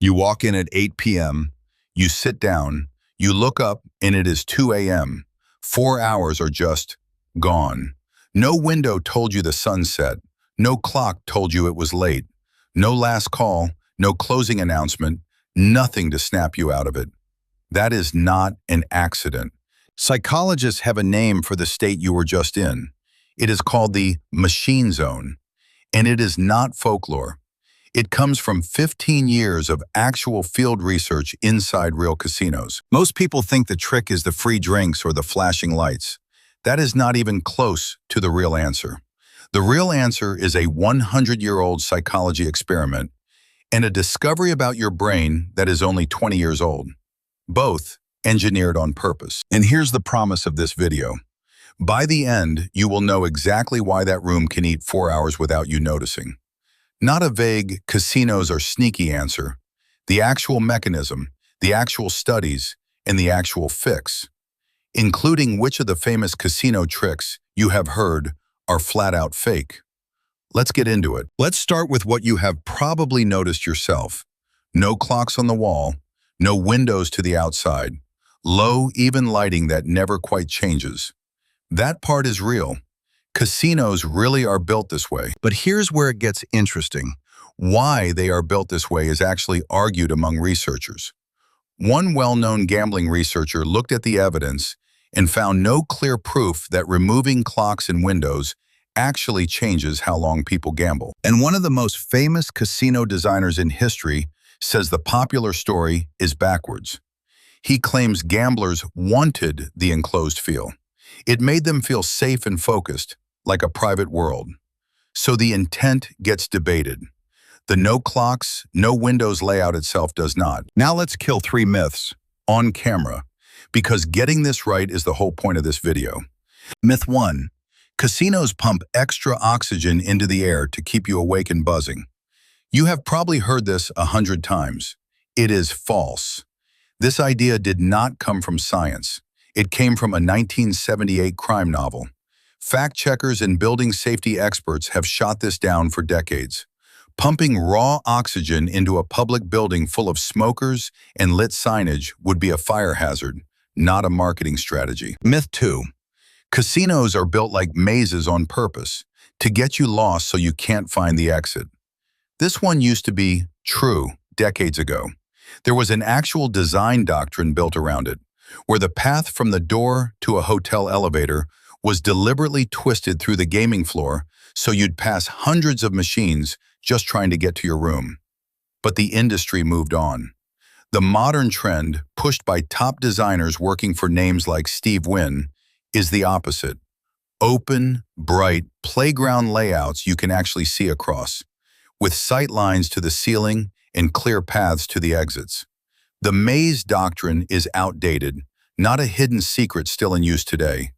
You walk in at 8 p.m., you sit down, you look up, and it is 2 a.m. 4 hours are just gone. No window told you the sun set. No clock told you it was late. No last call, no closing announcement, nothing to snap you out of it. That is not an accident. Psychologists have a name for the state you were just in. It is called the machine zone, and it is not folklore. It comes from 15 years of actual field research inside real casinos. Most people think the trick is the free drinks or the flashing lights. That is not even close to the real answer. The real answer is a 100-year-old psychology experiment and a discovery about your brain that is only 20 years old. Both engineered on purpose. And here's the promise of this video. By the end, you will know exactly why that room can eat 4 hours without you noticing. Not a vague casinos are sneaky answer. The actual mechanism, the actual studies, and the actual fix, including which of the famous casino tricks you have heard are flat out fake. Let's get into it. Let's start with what you have probably noticed yourself. No clocks on the wall, no windows to the outside, low, even lighting that never quite changes. That part is real. Casinos really are built this way. But here's where it gets interesting. Why they are built this way is actually argued among researchers. One well-known gambling researcher looked at the evidence and found no clear proof that removing clocks and windows actually changes how long people gamble. And one of the most famous casino designers in history says the popular story is backwards. He claims gamblers wanted the enclosed feel. It made them feel safe and focused, like a private world. So the intent gets debated. The no clocks, no windows layout itself does not. Now let's kill 3 myths on camera, because getting this right is the whole point of this video. Myth 1. Casinos pump extra oxygen into the air to keep you awake and buzzing. You have probably heard this 100 times. It is false. This idea did not come from science. It came from a 1978 crime novel. Fact-checkers and building safety experts have shot this down for decades. Pumping raw oxygen into a public building full of smokers and lit signage would be a fire hazard, not a marketing strategy. Myth 2. Casinos are built like mazes on purpose, to get you lost so you can't find the exit. This one used to be true decades ago. There was an actual design doctrine built around it, where the path from the door to a hotel elevator was deliberately twisted through the gaming floor so you'd pass hundreds of machines just trying to get to your room. But the industry moved on. The modern trend, pushed by top designers working for names like Steve Wynn, is the opposite. Open, bright, playground layouts you can actually see across, with sight lines to the ceiling and clear paths to the exits. The maze doctrine is outdated, not a hidden secret still in use today.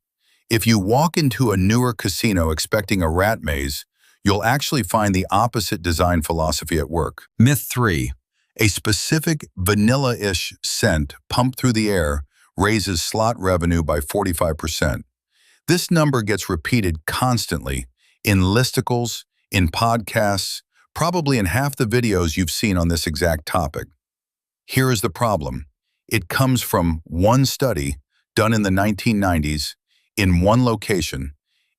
If you walk into a newer casino expecting a rat maze, you'll actually find the opposite design philosophy at work. Myth 3. A specific vanilla-ish scent pumped through the air raises slot revenue by 45%. This number gets repeated constantly in listicles, in podcasts, probably in half the videos you've seen on this exact topic. Here is the problem. It comes from one study done in the 1990s in one location,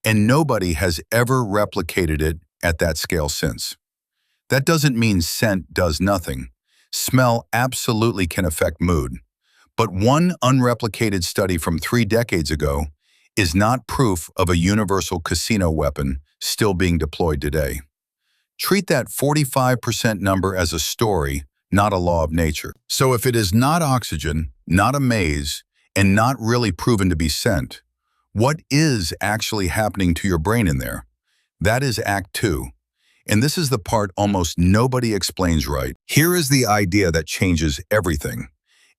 and nobody has ever replicated it at that scale since. That doesn't mean scent does nothing. Smell absolutely can affect mood. But one unreplicated study from 3 decades ago is not proof of a universal casino weapon still being deployed today. Treat that 45% number as a story, not a law of nature. So if it is not oxygen, not a maze, and not really proven to be scent, what is actually happening to your brain in there? That is Act 2. And this is the part almost nobody explains right. Here is the idea that changes everything.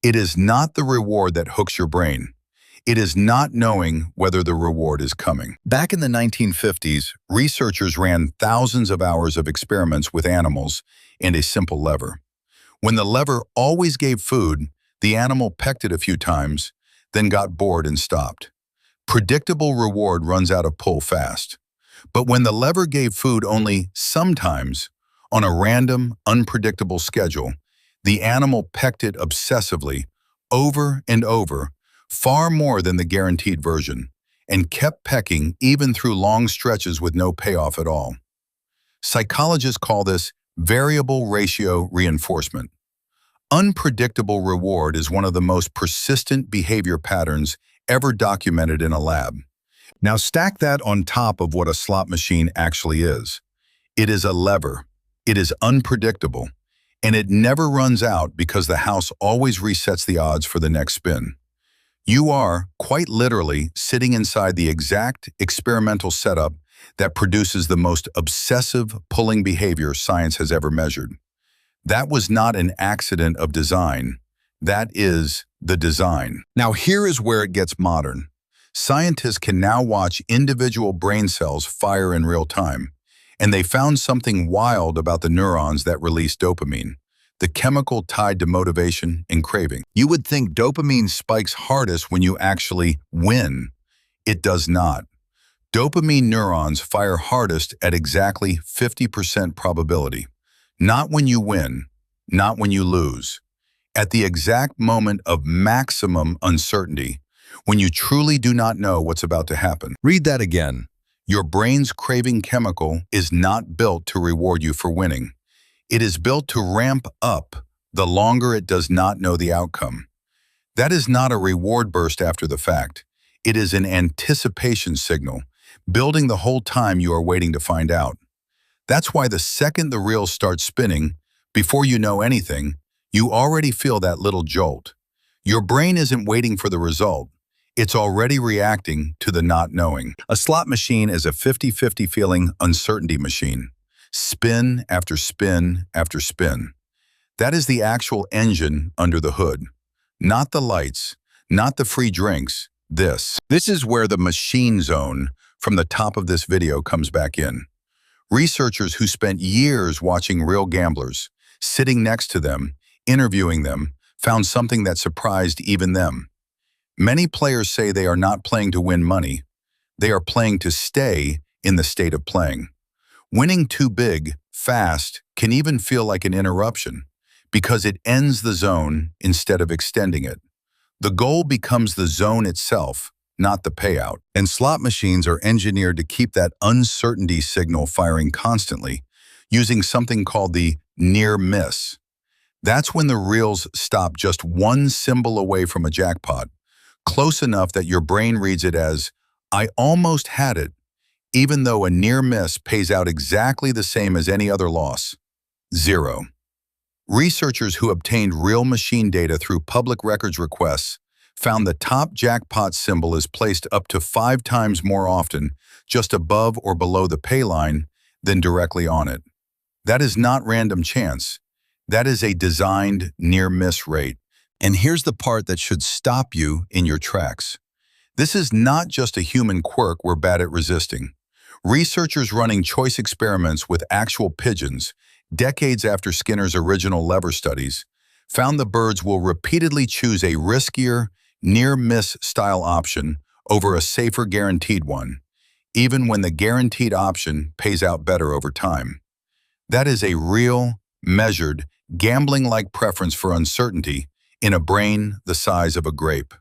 It is not the reward that hooks your brain. It is not knowing whether the reward is coming. Back in the 1950s, researchers ran thousands of hours of experiments with animals and a simple lever. When the lever always gave food, the animal pecked it a few times, then got bored and stopped. Predictable reward runs out of pull fast. But when the lever gave food only sometimes, on a random, unpredictable schedule, The animal pecked it obsessively, over and over, far more than the guaranteed version, and kept pecking even through long stretches with no payoff at all. Psychologists call this variable ratio reinforcement. Unpredictable reward is one of the most persistent behavior patterns ever documented in a lab. Now stack that on top of what a slot machine actually is. It is a lever. It is unpredictable. And it never runs out because the house always resets the odds for the next spin. You are, quite literally, sitting inside the exact experimental setup that produces the most obsessive pulling behavior science has ever measured. That was not an accident of design. That is the design. Now here is where it gets modern. Scientists can now watch individual brain cells fire in real time, and they found something wild about the neurons that release dopamine, the chemical tied to motivation and craving. You would think dopamine spikes hardest when you actually win. It does not. Dopamine neurons fire hardest at exactly 50% probability. Not when you win, not when you lose. At the exact moment of maximum uncertainty, when you truly do not know what's about to happen. Read that again. Your brain's craving chemical is not built to reward you for winning. It is built to ramp up the longer it does not know the outcome. That is not a reward burst after the fact. It is an anticipation signal, building the whole time you are waiting to find out. That's why the second the reels start spinning, before you know anything, you already feel that little jolt. Your brain isn't waiting for the result. It's already reacting to the not knowing. A slot machine is a 50-50 feeling uncertainty machine. Spin after spin after spin. That is the actual engine under the hood. Not the lights, not the free drinks. This is where the machine zone from the top of this video comes back in. Researchers who spent years watching real gamblers, sitting next to them, interviewing them, found something that surprised even them. Many players say they are not playing to win money. They are playing to stay in the state of playing. Winning too big, fast, can even feel like an interruption because it ends the zone instead of extending it. The goal becomes the zone itself, not the payout. And slot machines are engineered to keep that uncertainty signal firing constantly, using something called the near miss. That's when the reels stop just one symbol away from a jackpot, close enough that your brain reads it as, I almost had it, even though a near miss pays out exactly the same as any other loss. 0. Researchers who obtained real machine data through public records requests found the top jackpot symbol is placed up to 5 times more often just above or below the pay line than directly on it. That is not random chance. That is a designed near-miss rate. And here's the part that should stop you in your tracks. This is not just a human quirk we're bad at resisting. Researchers running choice experiments with actual pigeons, decades after Skinner's original lever studies, found the birds will repeatedly choose a riskier, near-miss style option over a safer guaranteed one, even when the guaranteed option pays out better over time. That is a real, measured, gambling-like preference for uncertainty in a brain the size of a grape.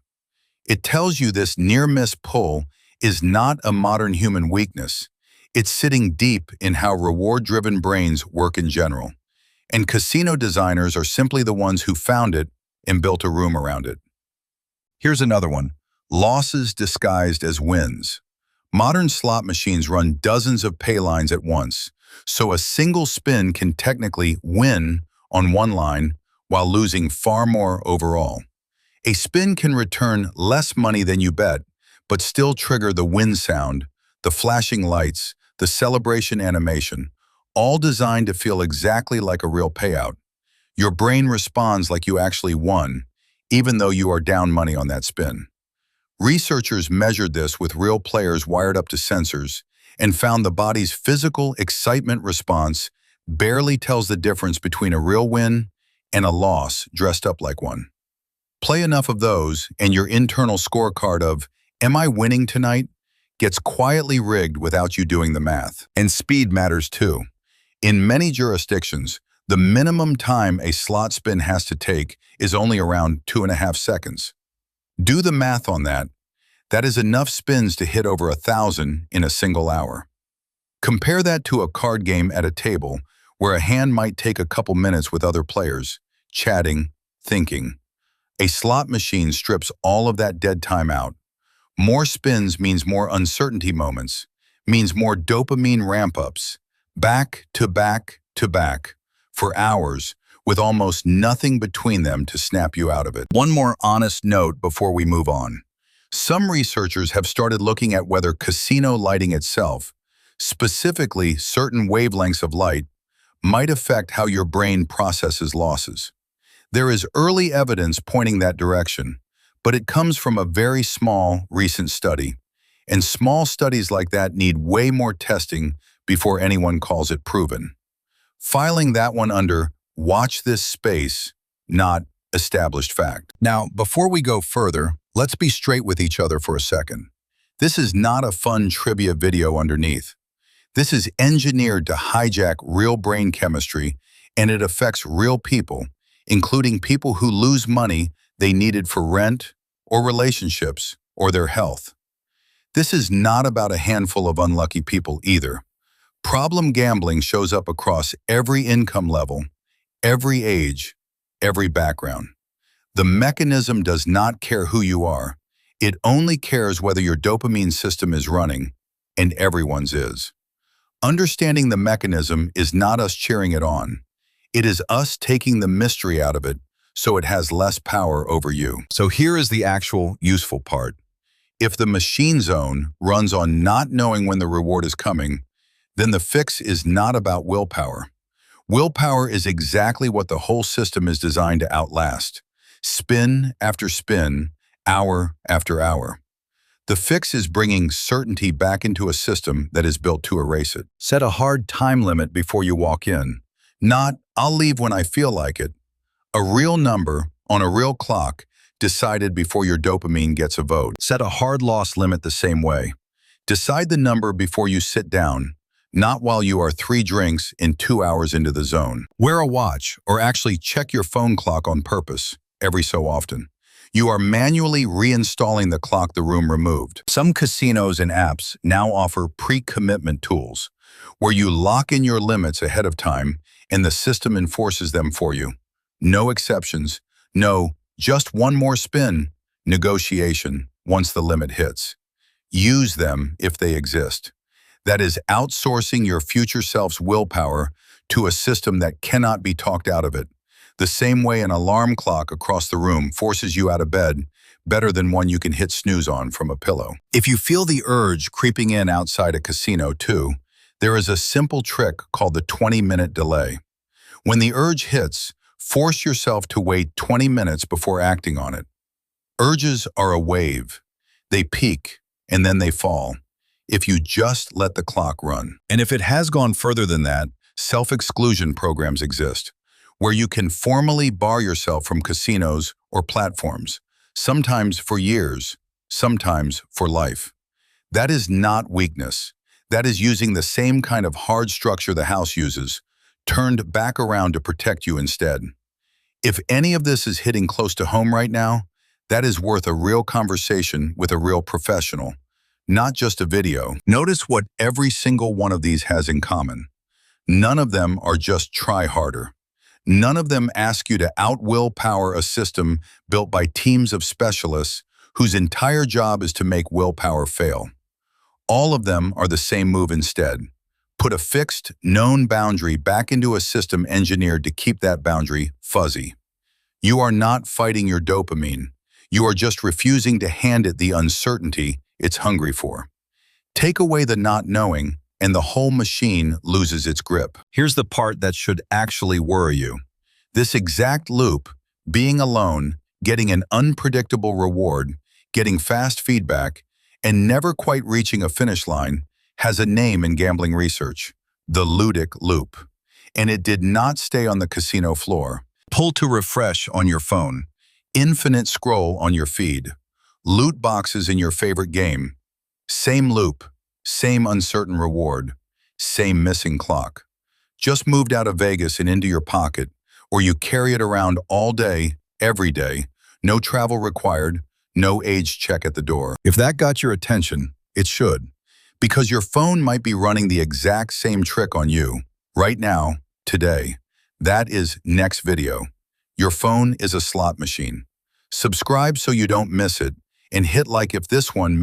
It tells you this near-miss pull is not a modern human weakness. It's sitting deep in how reward-driven brains work in general. And casino designers are simply the ones who found it and built a room around it. Here's another one. Losses disguised as wins. Modern slot machines run dozens of pay lines at once, so a single spin can technically win on one line while losing far more overall. A spin can return less money than you bet, but still trigger the win sound, the flashing lights, the celebration animation, all designed to feel exactly like a real payout. Your brain responds like you actually won, even though you are down money on that spin. Researchers measured this with real players wired up to sensors and found the body's physical excitement response barely tells the difference between a real win and a loss dressed up like one. Play enough of those and your internal scorecard of, am I winning tonight, gets quietly rigged without you doing the math. And speed matters too. In many jurisdictions, The minimum time a slot spin has to take is only around 2.5 seconds. Do the math on that. That is enough spins to hit over 1,000 in a single hour. Compare that to a card game at a table where a hand might take a couple minutes with other players, chatting, thinking. A slot machine strips all of that dead time out. More spins means more uncertainty moments, means more dopamine ramp-ups, back to back to back, for hours, with almost nothing between them to snap you out of it. One more honest note before we move on. Some researchers have started looking at whether casino lighting itself, specifically certain wavelengths of light, might affect how your brain processes losses. There is early evidence pointing that direction, but it comes from a very small, recent study. And small studies like that need way more testing before anyone calls it proven. Filing that one under "watch this space," not "established fact." Now, before we go further, let's be straight with each other for a second. This is not a fun trivia video underneath. This is engineered to hijack real brain chemistry, and it affects real people, including people who lose money they needed for rent, or relationships, or their health. This is not about a handful of unlucky people either. Problem gambling shows up across every income level, every age, every background. The mechanism does not care who you are. It only cares whether your dopamine system is running, and everyone's is. Understanding the mechanism is not us cheering it on. It is us taking the mystery out of it so it has less power over you. So here is the actual useful part. If the machine zone runs on not knowing when the reward is coming, then the fix is not about willpower. Willpower is exactly what the whole system is designed to outlast. Spin after spin, hour after hour. The fix is bringing certainty back into a system that is built to erase it. Set a hard time limit before you walk in. Not, "I'll leave when I feel like it." A real number on a real clock decided before your dopamine gets a vote. Set a hard loss limit the same way. Decide the number before you sit down, not while you are 3 drinks and 2 hours into the zone. Wear a watch, or actually check your phone clock on purpose every so often. You are manually reinstalling the clock the room removed. Some casinos and apps now offer pre-commitment tools, where you lock in your limits ahead of time and the system enforces them for you. No exceptions, no "just one more spin" negotiation once the limit hits. Use them if they exist. That is outsourcing your future self's willpower to a system that cannot be talked out of it. The same way an alarm clock across the room forces you out of bed better than one you can hit snooze on from a pillow. If you feel the urge creeping in outside a casino too, there is a simple trick called the 20-minute delay. When the urge hits, force yourself to wait 20 minutes before acting on it. Urges are a wave. They peak and then they fall, if you just let the clock run. And if it has gone further than that, self-exclusion programs exist, where you can formally bar yourself from casinos or platforms, sometimes for years, sometimes for life. That is not weakness. That is using the same kind of hard structure the house uses, turned back around to protect you instead. If any of this is hitting close to home right now, that is worth a real conversation with a real professional, not just a video. Notice what every single one of these has in common. None of them are just try harder. None of them ask you to out-willpower a system built by teams of specialists whose entire job is to make willpower fail. All of them are the same move instead. Put a fixed, known boundary back into a system engineered to keep that boundary fuzzy. You are not fighting your dopamine. You are just refusing to hand it the uncertainty it's hungry for. Take away the not knowing, and the whole machine loses its grip. Here's the part that should actually worry you. This exact loop, being alone, getting an unpredictable reward, getting fast feedback, and never quite reaching a finish line, has a name in gambling research: the ludic loop. And it did not stay on the casino floor. Pull to refresh on your phone, infinite scroll on your feed, loot boxes in your favorite game. Same loop, same uncertain reward, same missing clock. just moved out of Vegas and into your pocket, or you carry it around all day, every day, no travel required, no age check at the door. If that got your attention, it should, because your phone might be running the exact same trick on you, right now, today. That is next video. Your phone is a slot machine. Subscribe so you don't miss it, and hit like if this one